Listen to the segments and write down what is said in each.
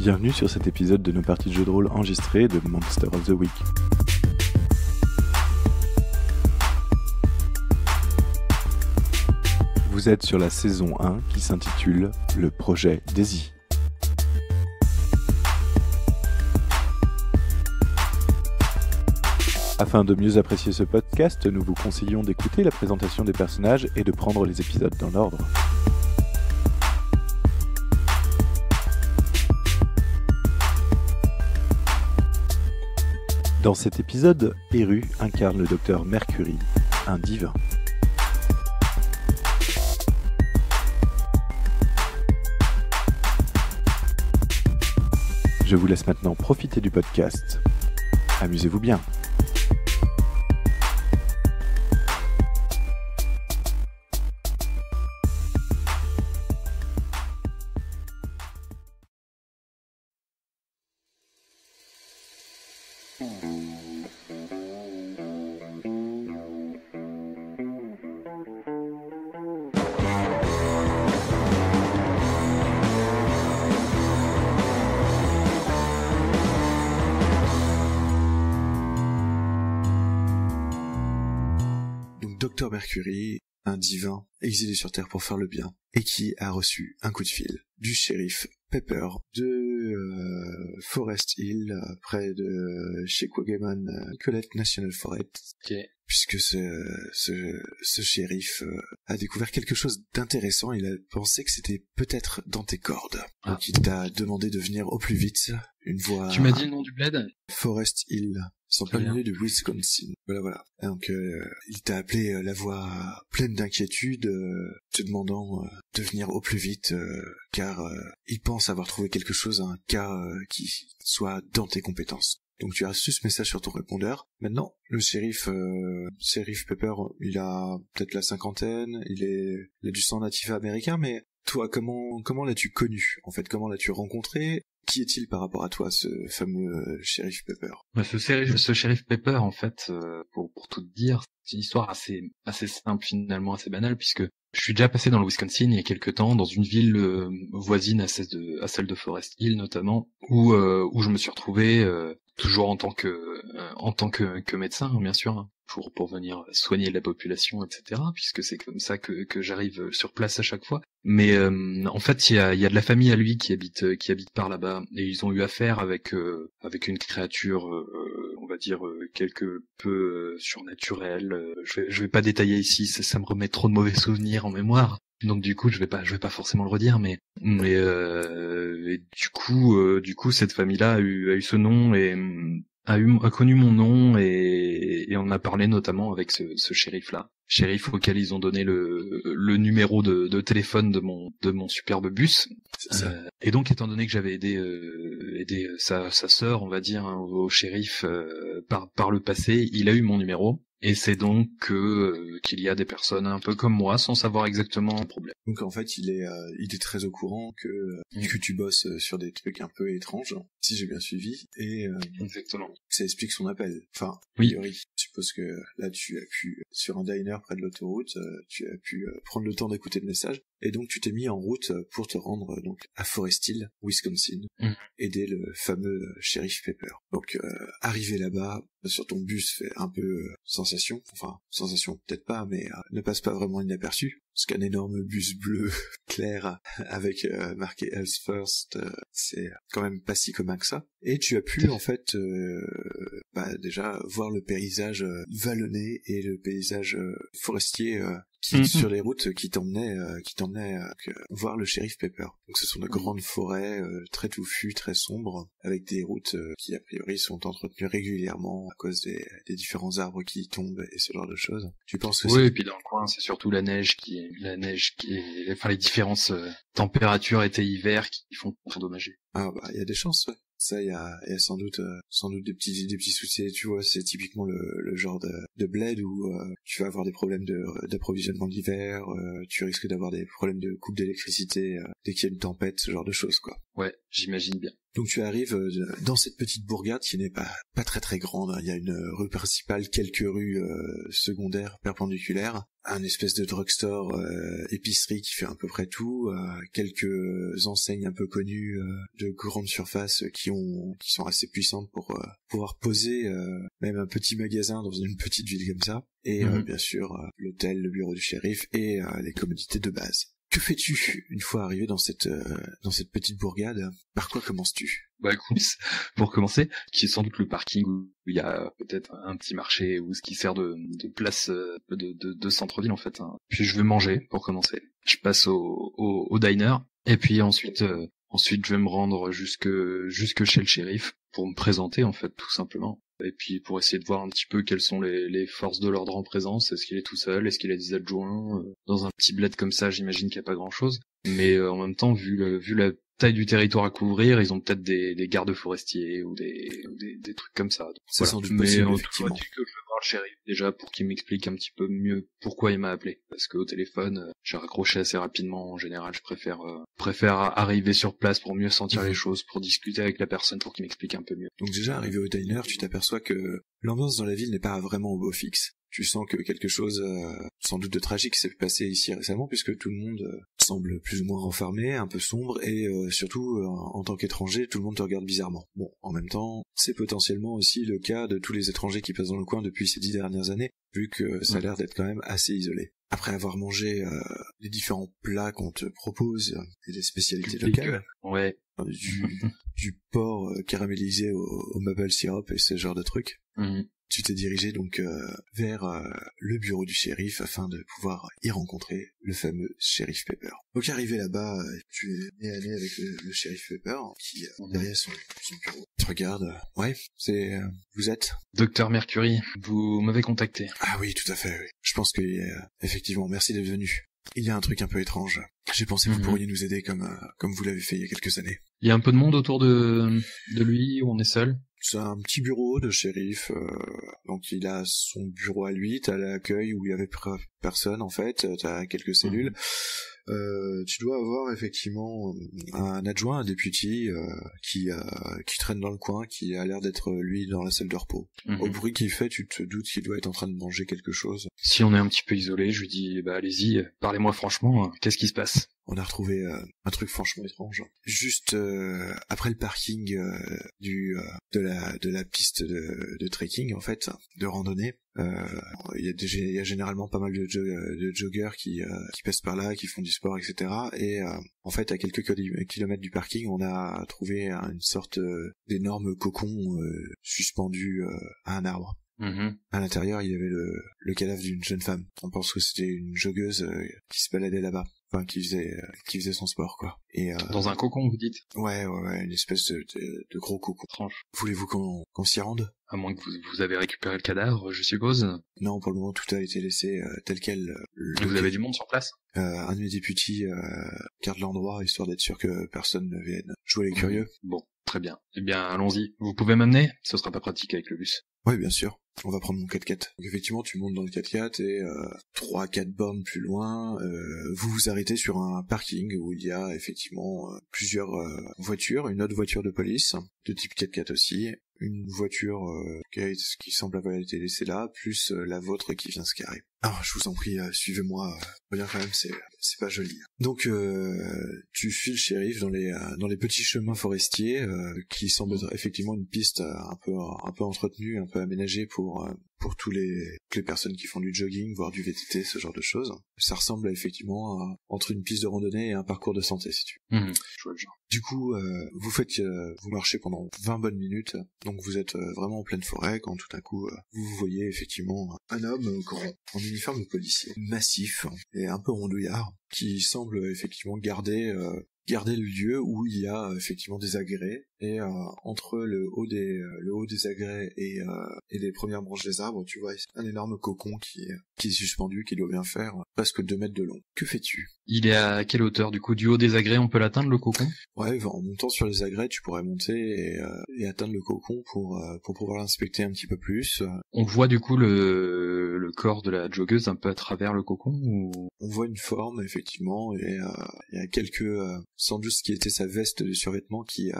Bienvenue sur cet épisode de nos parties de jeux de rôle enregistrées de Monster of the Week. Vous êtes sur la saison 1 qui s'intitule Le projet Daisy. Afin de mieux apprécier ce podcast, nous vous conseillons d'écouter la présentation des personnages et de prendre les épisodes dans l'ordre. Dans cet épisode, Eru incarne le docteur Mercury, un divin. Je vous laisse maintenant profiter du podcast. Amusez-vous bien. Docteur Mercury, un divin exilé sur Terre pour faire le bien, et qui a reçu un coup de fil du shérif Pepper de Forest Hill, près de chez Quageman, Colette National Forest. Okay. Puisque ce shérif a découvert quelque chose d'intéressant, il a pensé que c'était peut-être dans tes cordes. Donc il t'a demandé de venir au plus vite, une voix... Tu m'as dit le nom du bled ? Forest Hill. Sont plein milieu de Wisconsin. Voilà. Donc, il t'a appelé la voix pleine d'inquiétude, te demandant de venir au plus vite, car il pense avoir trouvé quelque chose, un cas qui soit dans tes compétences. Donc tu as reçu ce message sur ton répondeur. Maintenant, le shérif Pepper, il a peut-être la cinquantaine, il a du sang natif américain, mais toi, comment l'as-tu connu, en fait? Comment l'as-tu rencontré? Qui est-il par rapport à toi, ce fameux shérif Pepper? Ce shérif Pepper, en fait, pour tout te dire, c'est une histoire assez simple, finalement assez banale, puisque je suis déjà passé dans le Wisconsin il y a quelques temps, dans une ville voisine à celle de Forest Hill notamment, où je me suis retrouvé toujours en tant que médecin, bien sûr, pour venir soigner la population, etc., puisque c'est comme ça que j'arrive sur place à chaque fois. Mais en fait, il y a de la famille à lui qui habite par là-bas, et ils ont eu affaire avec une créature, on va dire quelque peu surnaturelle. Je vais pas détailler ici, ça me remet trop de mauvais souvenirs en mémoire. Donc du coup, je vais pas forcément le redire, mais et du coup, cette famille-là a eu ce nom et a connu mon nom et on a parlé notamment avec ce shérif-là. Shérif auquel ils ont donné le numéro de téléphone de mon superbe bus. Et donc, étant donné que j'avais aidé sa sœur, on va dire, au shérif par le passé, il a eu mon numéro. Et c'est donc qu'il y a des personnes un peu comme moi, sans savoir exactement le problème. Donc en fait, il est très au courant que tu bosses sur des trucs un peu étranges, si j'ai bien suivi, et exactement. Ça explique son appel. Enfin, oui. A priori, je suppose que là, tu as pu, sur un diner près de l'autoroute, tu as pu prendre le temps d'écouter le message, et donc tu t'es mis en route pour te rendre donc à Forest Hill, Wisconsin, aider le fameux shérif Pepper. Donc arrivé là-bas, sur ton bus fait un peu sensation peut-être pas, mais ne passe pas vraiment inaperçu, parce qu'un énorme bus bleu clair avec marqué Else First, c'est quand même pas si commun que ça. Et tu as pu en fait déjà voir le paysage vallonné et le paysage forestier qui sur les routes qui t'emmenait voir le shérif Pepper. Donc ce sont de grandes forêts très touffues, très sombres, avec des routes qui a priori sont entretenues régulièrement à cause des différents arbres qui tombent et ce genre de choses. Tu penses que oui, et puis dans le coin, c'est surtout la neige qui est enfin les différences températures été-hiver qui font endommager. Ah bah il y a des chances, ouais. Ça, il y a sans doute des petits soucis, tu vois, c'est typiquement le genre de bled où tu vas avoir des problèmes d'approvisionnement l'hiver, tu risques d'avoir des problèmes de coupe d'électricité dès qu'il y a une tempête, ce genre de choses, quoi. Ouais, J'imagine bien. Donc tu arrives dans cette petite bourgade qui n'est pas très très grande, hein. Il y a une rue principale, quelques rues secondaires perpendiculaires, un espèce de drugstore, épicerie qui fait à peu près tout, quelques enseignes un peu connues de grandes surfaces qui sont assez puissantes pour pouvoir poser même un petit magasin dans une petite ville comme ça, et bien sûr l'hôtel, le bureau du shérif et les commodités de base. Que fais-tu une fois arrivé dans cette petite bourgade? Par quoi commences-tu? Bah écoute, pour commencer, qui est sans doute le parking où il y a peut-être un petit marché ou ce qui sert de place de centre-ville en fait. Hein. Puis je vais manger pour commencer. Je passe au diner et puis ensuite je vais me rendre jusque chez le shérif pour me présenter en fait tout simplement. Et puis pour essayer de voir un petit peu quelles sont les forces de l'ordre en présence. Est-ce qu'il est tout seul? Est-ce qu'il a des adjoints? Dans un petit bled comme ça, j'imagine qu'il n'y a pas grand-chose. Mais en même temps, vu la taille du territoire à couvrir, ils ont peut-être des gardes forestiers ou des trucs comme ça. Donc, ça voilà. sans doute possible, Mais effectivement. que je vais voir le shérif déjà pour qu'il m'explique un petit peu mieux pourquoi il m'a appelé. Parce qu'au téléphone, j'ai raccroché assez rapidement. En général, je préfère arriver sur place pour mieux sentir les choses, pour discuter avec la personne, pour qu'il m'explique un peu mieux. Donc déjà, arrivé au diner, tu t'aperçois que l'ambiance dans la ville n'est pas vraiment au beau fixe. Tu sens que quelque chose, sans doute de tragique, s'est passé ici récemment, puisque tout le monde semble plus ou moins renfermé, un peu sombre, et surtout, en tant qu'étranger, tout le monde te regarde bizarrement. Bon, en même temps, c'est potentiellement aussi le cas de tous les étrangers qui passent dans le coin depuis ces 10 dernières années, vu que ça a l'air d'être quand même assez isolé. Après avoir mangé les différents plats qu'on te propose, et les spécialités locales, ouais. du porc caramélisé au maple syrup et ce genre de trucs, tu t'es dirigé donc vers le bureau du shérif afin de pouvoir y rencontrer le fameux shérif Pepper. Donc arrivé là-bas, tu es nez à nez avec le shérif Pepper qui derrière son bureau. Tu regardes, ouais, c'est vous êtes Docteur Mercury, vous m'avez contacté. Ah oui, tout à fait, oui. Je pense que effectivement, merci d'être venu. Il y a un truc un peu étrange. J'ai pensé que vous pourriez nous aider comme vous l'avez fait il y a quelques années. Il y a un peu de monde autour de lui où on est seul? C'est un petit bureau de shérif, donc il a son bureau à lui, t'as l'accueil où il y avait personne en fait, t'as quelques cellules. Tu dois avoir effectivement un adjoint, un député qui traîne dans le coin, qui a l'air d'être lui dans la salle de repos. Au bruit qu'il fait, tu te doutes qu'il doit être en train de manger quelque chose. Si on est un petit peu isolé, je lui dis bah allez-y, parlez-moi franchement, qu'est-ce qui se passe? On a retrouvé un truc franchement étrange. Juste après le parking de la piste de trekking en fait, de randonnée, il y a généralement pas mal de joggers qui passent par là, qui font du sport, etc. Et en fait, à quelques kilomètres du parking, on a trouvé une sorte d'énorme cocon suspendu à un arbre. À l'intérieur, il y avait le cadavre d'une jeune femme. On pense que c'était une joggeuse qui se baladait là-bas. Enfin, qui faisait son sport, quoi. Et dans un cocon, vous dites? Ouais, une espèce de gros cocon. Étrange. Voulez-vous qu'on s'y rende? À moins que vous avez récupéré le cadavre, je suppose. Non, pour le moment, tout a été laissé tel quel. Vous avez du monde sur place? Un de mes députés garde l'endroit, histoire d'être sûr que personne ne vienne jouer les curieux. Bon, très bien. Eh bien, allons-y. Vous pouvez m'amener? Ce sera pas pratique avec le bus. Oui, bien sûr. On va prendre mon 4x4. Donc effectivement, tu montes dans le 4x4 et 3-4 bornes plus loin, vous vous arrêtez sur un parking où il y a effectivement plusieurs voitures, une autre voiture de police, de type 4x4 aussi, une voiture qui semble avoir été laissée là, plus la vôtre qui vient se garer. Alors, je vous en prie, suivez-moi. Bien quand même, c'est pas joli. Donc, tu suis le shérif dans les petits chemins forestiers qui semblent être effectivement une piste un peu entretenue, un peu aménagée pour toutes les personnes qui font du jogging, voire du VTT, ce genre de choses. Ça ressemble effectivement entre une piste de randonnée et un parcours de santé, si tu veux. Je vois le genre. Du coup, vous marchez pendant 20 bonnes minutes, donc vous êtes vraiment en pleine forêt, quand tout d'un coup, vous voyez effectivement un homme grand, en uniforme de policier, massif et un peu rondouillard, qui semble effectivement garder le lieu où il y a effectivement des agrès, et entre le haut des agrès et les premières branches des arbres, tu vois un énorme cocon qui est suspendu, qui doit bien faire presque 2 mètres de long. Que fais-tu? Il est à quelle hauteur du coup? Du haut des agrès, on peut l'atteindre le cocon? Ouais, en montant sur les agrès, tu pourrais monter et atteindre le cocon pour pouvoir l'inspecter un petit peu plus. On voit du coup le corps de la joggeuse un peu à travers le cocon ou... On voit une forme effectivement, et il y a quelques sans doute ce qui était sa veste de survêtement qui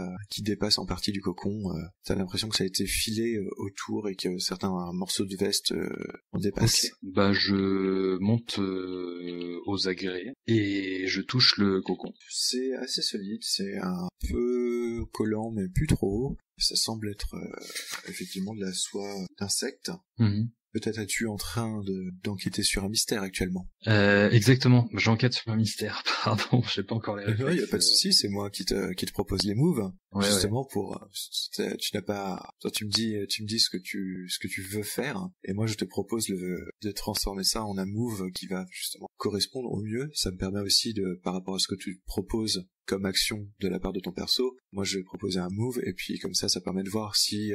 dépasse en partie du cocon. T'as l'impression que ça a été filé autour et que certains morceaux de veste en dépassent. Okay. Bah je monte aux agrès et je touche le cocon. C'est assez solide, c'est un peu collant mais plus trop. Ça semble être effectivement de la soie d'insecte. Peut-être es-tu en train d'enquêter sur un mystère actuellement. Exactement, j'enquête sur un mystère, pardon, j'ai pas encore les réponses. Non, y a pas de souci, c'est moi qui te propose les moves, justement pour, tu n'as pas, toi tu me dis ce que tu veux faire, et moi je te propose de transformer ça en un move qui va justement correspondre au mieux. Ça me permet aussi par rapport à ce que tu proposes comme action de la part de ton perso, moi je vais proposer un move, et puis comme ça permet de voir si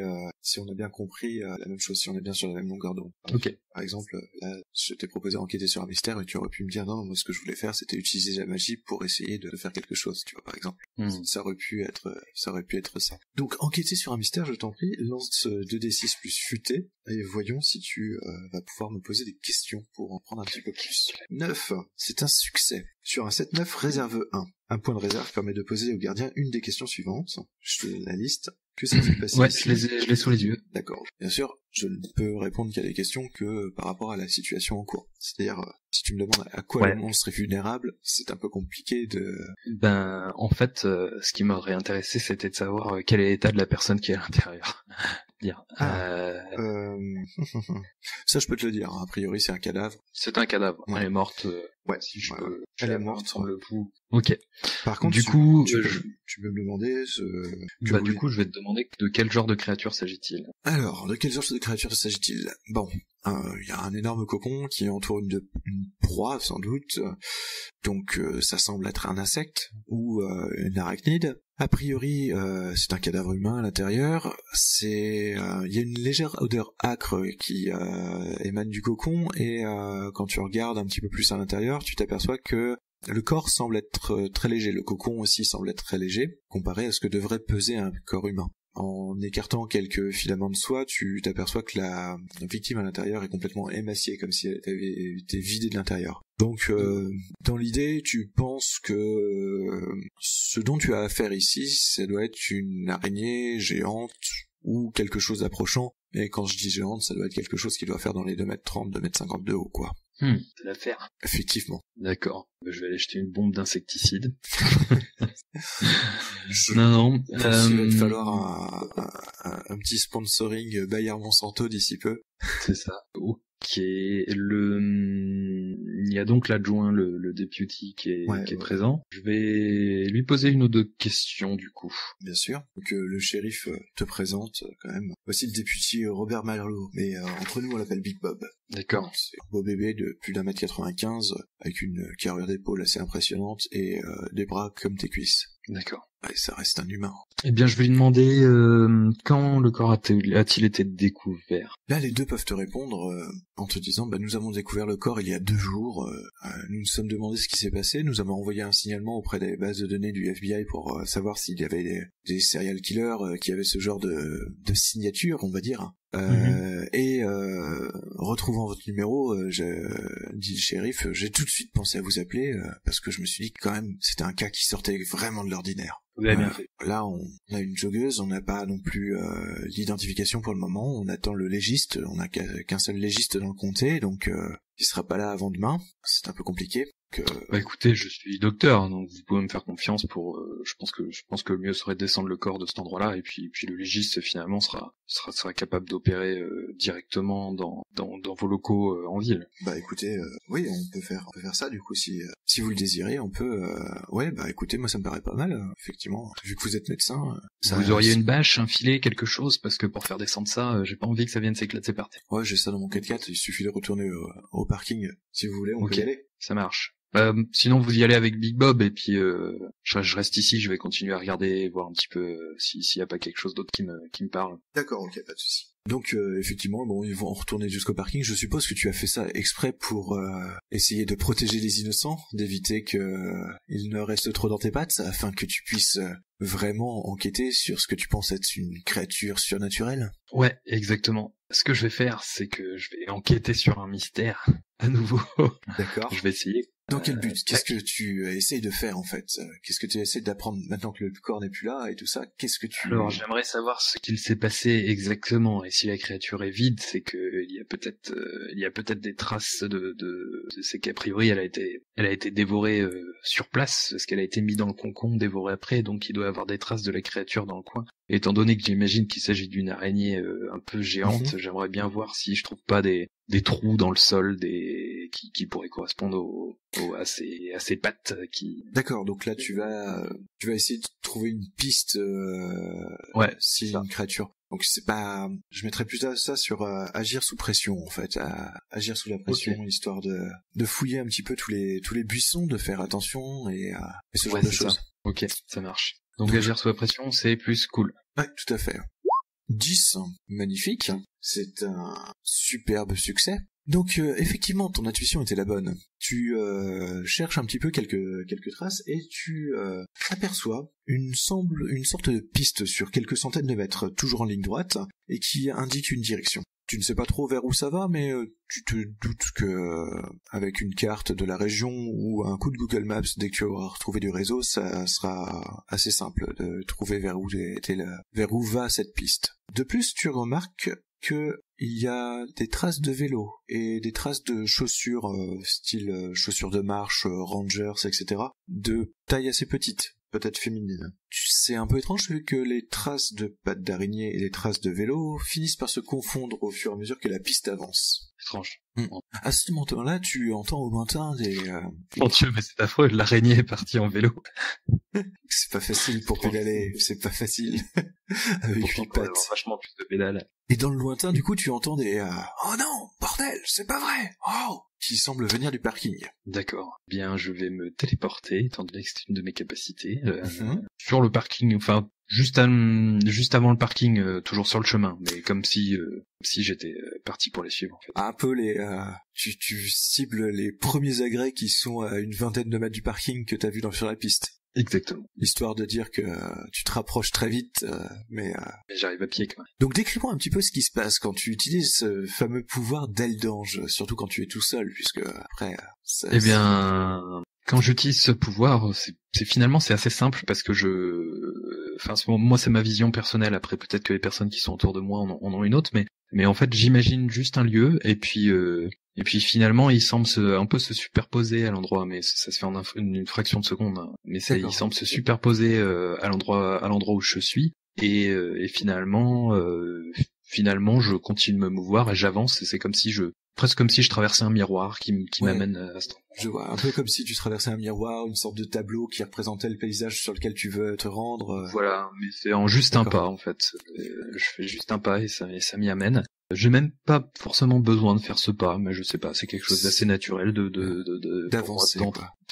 on a bien compris la même chose, si on est bien sur la même longueur d'onde. Ok. Par exemple, là, je t'ai proposé d'enquêter sur un mystère, et tu aurais pu me dire non, moi ce que je voulais faire c'était utiliser la magie pour essayer de faire quelque chose, tu vois, par exemple. Ça aurait pu être ça. Donc enquêter sur un mystère, je t'en prie, lance 2d6 plus futé, et voyons si tu vas pouvoir me poser des questions pour en prendre un petit peu plus. 9, c'est un succès. Sur un 7-9, réserve 1. Un point de réserve permet de poser au gardien une des questions suivantes. Je te donne la liste. Que s'est-il passé Ouais, ici ? je l'ai sous les yeux. D'accord. Bien sûr, je ne peux répondre qu'à des questions que par rapport à la situation en cours. C'est-à-dire, si tu me demandes à quoi le monstre est vulnérable, c'est un peu compliqué de... Ben, en fait, ce qui m'aurait intéressé, c'était de savoir quel est l'état de la personne qui est à l'intérieur. Ça, je peux te le dire. A priori, c'est un cadavre. C'est un cadavre. Ouais. Elle est morte. Ouais. Si je ouais. peux. Elle est morte. Le pouls. Ok. Par contre, du coup, tu peux me demander du coup, je vais te demander de quel genre de créature s'agit-il. Alors, de quel genre de créature s'agit-il ? Bon, il y a un énorme cocon qui entoure une proie, sans doute. Donc, ça semble être un insecte ou une arachnide. A priori, c'est un cadavre humain à l'intérieur. Il y a une légère odeur âcre qui émane du cocon, et quand tu regardes un petit peu plus à l'intérieur, tu t'aperçois que le corps semble être très léger. Le cocon aussi semble être très léger, comparé à ce que devrait peser un corps humain. En écartant quelques filaments de soie, tu t'aperçois que la victime à l'intérieur est complètement émaciée, comme si elle avait été vidée de l'intérieur. Donc, dans l'idée, tu penses que ce dont tu as affaire ici, ça doit être une araignée géante ou quelque chose d'approchant. Et quand je dis géante, ça doit être quelque chose qui doit faire dans les 2m30, 2m50 de haut, quoi. C'est l'affaire. Effectivement. D'accord. Je vais aller jeter une bombe d'insecticide. Non. Il va te falloir un petit sponsoring Bayer Monsanto d'ici peu. C'est ça. Ok. Il y a donc l'adjoint, le deputy qui est présent. Je vais lui poser une ou deux questions du coup. Bien sûr. Donc le shérif te présente quand même. Voici le deputy Robert Marlowe, mais entre nous on l'appelle Big Bob. D'accord. C'est un beau bébé de plus d'1m95 avec une carrure d'épaule assez impressionnante et des bras comme tes cuisses. D'accord. Ouais, ça reste un humain. Eh bien, je vais lui demander quand le corps a-t-il été découvert. Là, les deux peuvent te répondre en te disant nous avons découvert le corps il y a 2 jours. Nous nous sommes demandé ce qui s'est passé. Nous avons envoyé un signalement auprès des bases de données du FBI pour savoir s'il y avait des serial killers qui avaient ce genre de signature, on va dire. Et retrouvant votre numéro, dit le shérif, j'ai tout de suite pensé à vous appeler parce que je me suis dit que quand même c'était un cas qui sortait vraiment de l'ordinaire. Vous avez bien fait. Là, on a une joggeuse, on n'a pas non plus l'identification pour le moment. On attend le légiste, on n'a qu'un seul légiste dans le comté, donc il sera pas là avant demain. C'est un peu compliqué. Bah écoutez, je suis docteur, donc vous pouvez me faire confiance pour. Je pense que le mieux serait de descendre le corps de cet endroit-là, et puis le légiste finalement sera capable d'opérer directement dans vos locaux en ville. Bah écoutez, oui, on peut faire ça du coup si vous le désirez, on peut. Ouais, bah écoutez, moi ça me paraît pas mal, effectivement. Vu que vous êtes médecin, vous auriez une bâche, un filet, quelque chose, parce que pour faire descendre ça, j'ai pas envie que ça vienne s'éclater par terre. Ouais, j'ai ça dans mon 4x4. Il suffit de retourner au parking si vous voulez. On peut y aller. Ça marche. Sinon vous y allez avec Big Bob et puis je reste ici, je vais continuer à regarder, voir un petit peu s'il y a pas quelque chose d'autre qui me parle. D'accord, ok, pas de souci. Donc effectivement, ils vont retourner jusqu'au parking. Je suppose que tu as fait ça exprès pour essayer de protéger les innocents, d'éviter que ils ne restent trop dans tes pattes, afin que tu puisses vraiment enquêter sur ce que tu penses être une créature surnaturelle. Ouais, exactement. Ce que je vais faire, c'est que je vais enquêter sur un mystère à nouveau. D'accord. Je vais essayer Dans quel but? Qu'est-ce que tu essayes de faire en fait? Qu'est-ce que tu essaies d'apprendre maintenant que le corps n'est plus là et tout ça? Qu'est-ce que tu... Alors j'aimerais savoir ce qu'il s'est passé exactement, et si la créature est vide, c'est que il y a peut-être des traces c'est qu'a priori elle a été dévorée sur place, parce qu'elle a été mise dans le concombre, dévorée après, donc il doit y avoir des traces de la créature dans le coin. Et étant donné que j'imagine qu'il s'agit d'une araignée un peu géante, j'aimerais bien voir si je trouve pas des trous dans le sol, qui pourraient correspondre à ces pattes qui... D'accord, donc là tu vas essayer de trouver une piste si une créature. Donc c'est pas, je mettrais plus ça sur agir sous pression en fait, agir sous la pression, histoire de fouiller un petit peu tous les buissons, de faire attention et ce genre de choses. Ça. Ok, ça marche. Donc agir sous la pression, c'est plus cool. Ouais, tout à fait. 10, magnifique, c'est un superbe succès. Donc effectivement, ton intuition était la bonne. Tu cherches un petit peu quelques traces et tu aperçois une sorte de piste sur quelques centaines de mètres, toujours en ligne droite, et qui indique une direction. Tu ne sais pas trop vers où ça va, mais tu te doutes que avec une carte de la région ou un coup de Google Maps, dès que tu auras retrouvé du réseau, ça sera assez simple de trouver vers où va cette piste. De plus, tu remarques que il y a des traces de vélo et des traces de chaussures, style chaussures de marche, Rangers, etc., de taille assez petite, peut-être féminine. C'est un peu étrange vu que les traces de pattes d'araignée et les traces de vélo finissent par se confondre au fur et à mesure que la piste avance. Étrange. À ce moment-là, tu entends au lointain des... Mon Dieu, mais c'est affreux, l'araignée est partie en vélo. C'est pas facile pour pédaler, c'est pas facile. Avec 8 pattes. Vachement plus de pédales. Et dans le lointain, du coup, tu entends des oh non, bordel, c'est pas vrai, oh, qui semblent venir du parking. D'accord. Bien, je vais me téléporter, étant donné que c'est une de mes capacités, sur le parking, enfin, juste avant le parking, toujours sur le chemin, mais comme si j'étais parti pour les suivre, en fait. Un peu tu cibles les premiers agrès qui sont à une vingtaine de mètres du parking que t'as vu sur la piste. Exactement. Histoire de dire que tu te rapproches très vite, mais j'arrive à pied quand même. Donc décris-moi un petit peu ce qui se passe quand tu utilises ce fameux pouvoir d'aile d'ange, surtout quand tu es tout seul, puisque après... Eh bien, quand j'utilise ce pouvoir, c'est assez simple, parce que moi c'est ma vision personnelle, après peut-être que les personnes qui sont autour de moi en ont une autre, mais en fait j'imagine juste un lieu, et puis finalement il semble un peu se superposer à l'endroit, mais ça se fait en une fraction de seconde, hein. Mais il semble se superposer à l'endroit où je suis, et finalement je continue de me mouvoir et j'avance, et c'est presque comme si je traversais un miroir qui m'amène à ce endroit. Je vois, un peu comme si tu traversais un miroir, une sorte de tableau qui représentait le paysage sur lequel tu veux te rendre. Voilà, mais c'est en juste un pas en fait. Je fais juste un pas et ça m'y amène. J'ai même pas forcément besoin de faire ce pas, mais je sais pas, c'est quelque chose d'assez naturel d'avancer.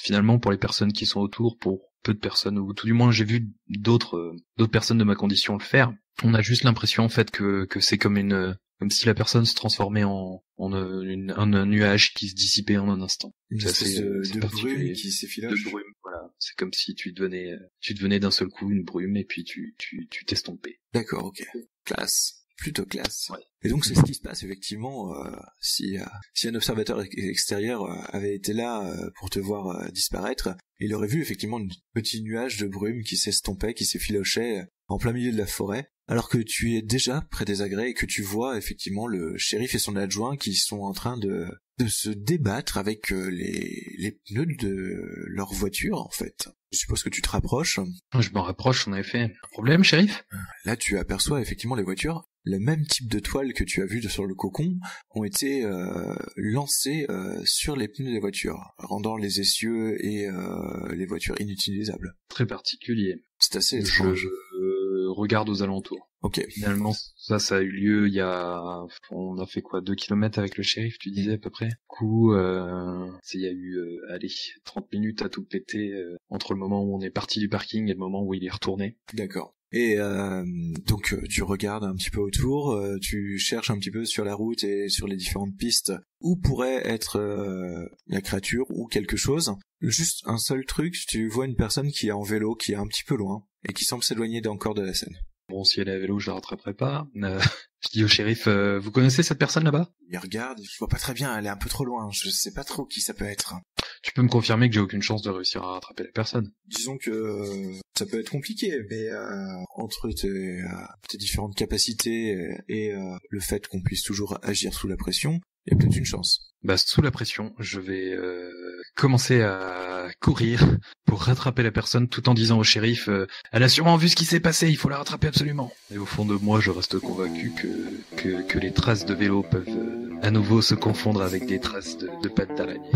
Finalement, pour les personnes qui sont autour, pour peu de personnes, ou tout du moins j'ai vu d'autres personnes de ma condition le faire, on a juste l'impression en fait que c'est comme si la personne se transformait en un nuage qui se dissipait en un instant. Une espèce de brume qui s'effiloche. De brume, voilà. C'est comme si tu devenais d'un seul coup une brume et puis tu t'estompais. D'accord, ok. Classe. Plutôt classe. Ouais. Et donc c'est ce qui se passe effectivement si un observateur extérieur avait été là pour te voir disparaître, il aurait vu effectivement un petit nuage de brume qui s'estompait, qui s'effilochait en plein milieu de la forêt, alors que tu es déjà près des agrès et que tu vois effectivement le shérif et son adjoint qui sont en train de se débattre avec les pneus de leur voiture en fait. Je suppose que tu te rapproches. Je m'en rapproche, en effet. Un problème, shérif? Là tu aperçois effectivement les voitures. Le même type de toile que tu as vu sur le cocon ont été lancées sur les pneus des voitures, rendant les essieux et les voitures inutilisables. Très particulier. C'est assez étrange. Je regarde aux alentours. Ok. Finalement, ça a eu lieu on a fait quoi, 2 kilomètres avec le shérif, tu disais à peu près. Du coup, il y a eu, 30 minutes à tout péter entre le moment où on est parti du parking et le moment où il est retourné. D'accord. Et donc tu regardes un petit peu autour, tu cherches un petit peu sur la route et sur les différentes pistes où pourrait être la créature ou quelque chose. Juste un seul truc, tu vois une personne qui est en vélo, qui est un petit peu loin et qui semble s'éloigner encore de la scène. Bon, si elle est à vélo, je la rattraperai pas. Je dis au shérif, vous connaissez cette personne là-bas? Il regarde, je vois pas très bien, elle est un peu trop loin, je sais pas trop qui ça peut être. Tu peux me confirmer que j'ai aucune chance de réussir à rattraper la personne? Disons que ça peut être compliqué, mais entre tes différentes capacités et le fait qu'on puisse toujours agir sous la pression, il y a peut-être une chance. Bah, sous la pression, je vais commencer à courir pour rattraper la personne tout en disant au shérif elle a sûrement vu ce qui s'est passé, il faut la rattraper absolument. Et au fond de moi, je reste convaincu que les traces de vélo peuvent à nouveau se confondre avec des traces de pattes d'araignée.